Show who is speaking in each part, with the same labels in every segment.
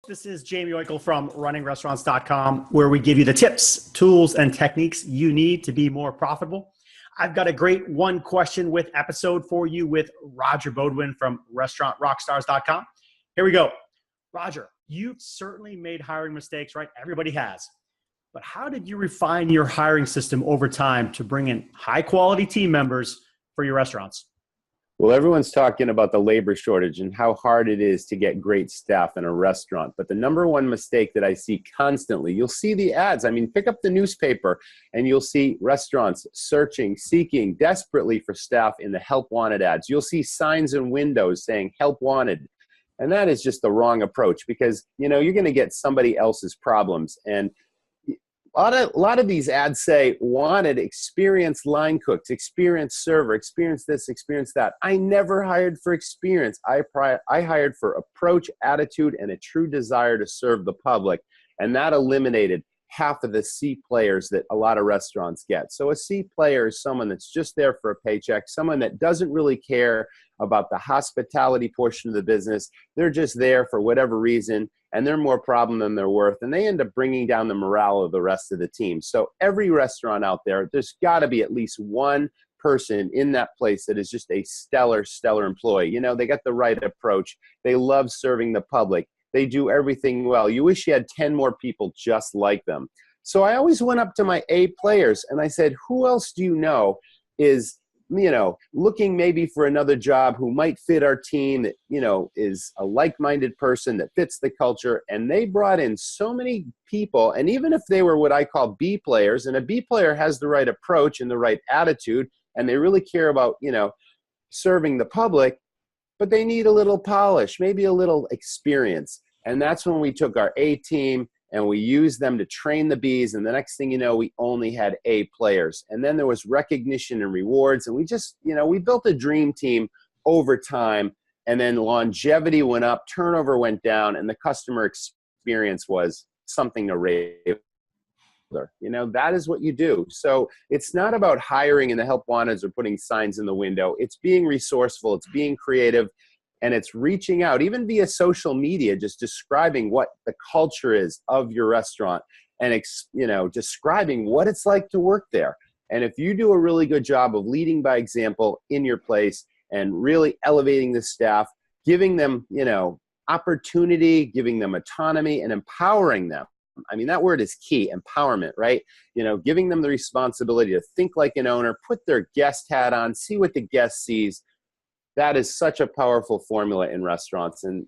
Speaker 1: This is Jamie Oikel from runningrestaurants.com, where we give you the tips, tools, and techniques you need to be more profitable. I've got a great one question with episode for you with Roger Bodwin from restaurantrockstars.com. Here we go. Roger, you've certainly made hiring mistakes, right? Everybody has. But how did you refine your hiring system over time to bring in high quality team members for your restaurants?
Speaker 2: Well, everyone's talking about the labor shortage and how hard it is to get great staff in a restaurant. But the number one mistake that I see constantly, you'll see the ads. I mean, pick up the newspaper and you'll see restaurants searching, seeking desperately for staff in the help wanted ads. You'll see signs in windows saying help wanted. And that is just the wrong approach because, you're going to get somebody else's problems. And a lot of these ads say wanted experienced line cooks, experienced server, experience this, experience that. I never hired for experience. I hired for approach, attitude, and a true desire to serve the public. And that eliminated half of the C players that a lot of restaurants get. So a C player is someone that's just there for a paycheck, someone that doesn't really care about the hospitality portion of the business. They're just there for whatever reason, and they're more problem than they're worth, and they end up bringing down the morale of the rest of the team. So every restaurant out there, there's got to be at least one person in that place that is just a stellar employee. They got the right approach. They love serving the public. They do everything well. You wish you had 10 more people just like them. So I always went up to my A players and I said, who else do you know is looking maybe for another job who might fit our team, that, is a like-minded person that fits the culture. And they brought in so many people. And even if they were what I call B players, and a B player has the right approach and the right attitude, and they really care about, serving the public, but they need a little polish, maybe a little experience. And that's when we took our A team and we used them to train the Bs. And the next thing you know, we only had A players. And then there was recognition and rewards. And we just, we built a dream team over time. And then longevity went up, turnover went down, and the customer experience was something to rave. That is what you do. So it's not about hiring in the help wanteds or putting signs in the window. It's being resourceful. It's being creative. And it's reaching out, even via social media, just describing what the culture is of your restaurant and, describing what it's like to work there. And if you do a really good job of leading by example in your place and really elevating the staff, giving them, opportunity, giving them autonomy and empowering them. I mean, that word is key, empowerment, right? Giving them the responsibility to think like an owner, put their guest hat on, see what the guest sees. That is such a powerful formula in restaurants. And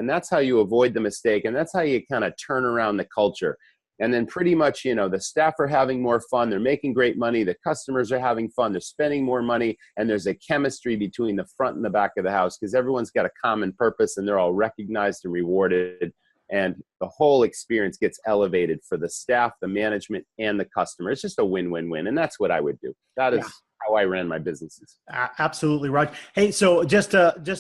Speaker 2: that's how you avoid the mistake. And that's how you kind of turn around the culture. And then pretty much, the staff are having more fun. They're making great money. The customers are having fun. They're spending more money. And there's a chemistry between the front and the back of the house because everyone's got a common purpose and they're all recognized and rewarded. And the whole experience gets elevated for the staff, the management, and the customer. It's just a win-win-win. And that's what I would do. That is how I ran my businesses.
Speaker 1: Absolutely, Roger. Hey, so just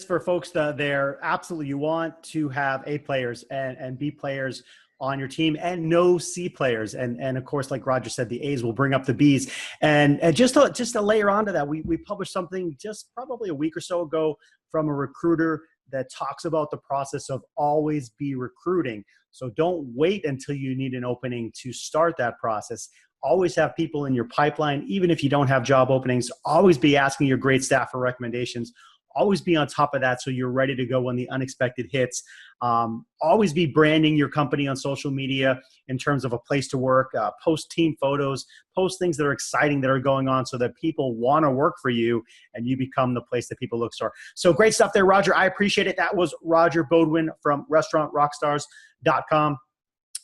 Speaker 1: for folks there, absolutely, you want to have A players and B players on your team and no C players. And of course, like Roger said, the A's will bring up the B's. And just to layer onto that, we published something just probably a week or so ago from a recruiter that talks about the process of always be recruiting. So don't wait until you need an opening to start that process. Always have people in your pipeline, even if you don't have job openings. Always be asking your great staff for recommendations. Always be on top of that so you're ready to go when the unexpected hits. Always be branding your company on social media in terms of a place to work. Post team photos, post things that are exciting that are going on so that people want to work for you and you become the place that people look for. So great stuff there, Roger. I appreciate it. That was Roger Bodwin from restaurantrockstars.com.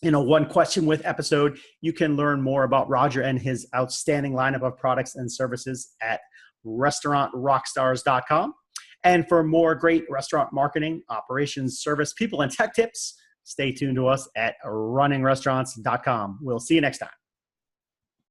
Speaker 1: In a one question with episode, you can learn more about Roger and his outstanding lineup of products and services at restaurantrockstars.com. And for more great restaurant marketing, operations, service, people, and tech tips, stay tuned to us at runningrestaurants.com. We'll see you next time.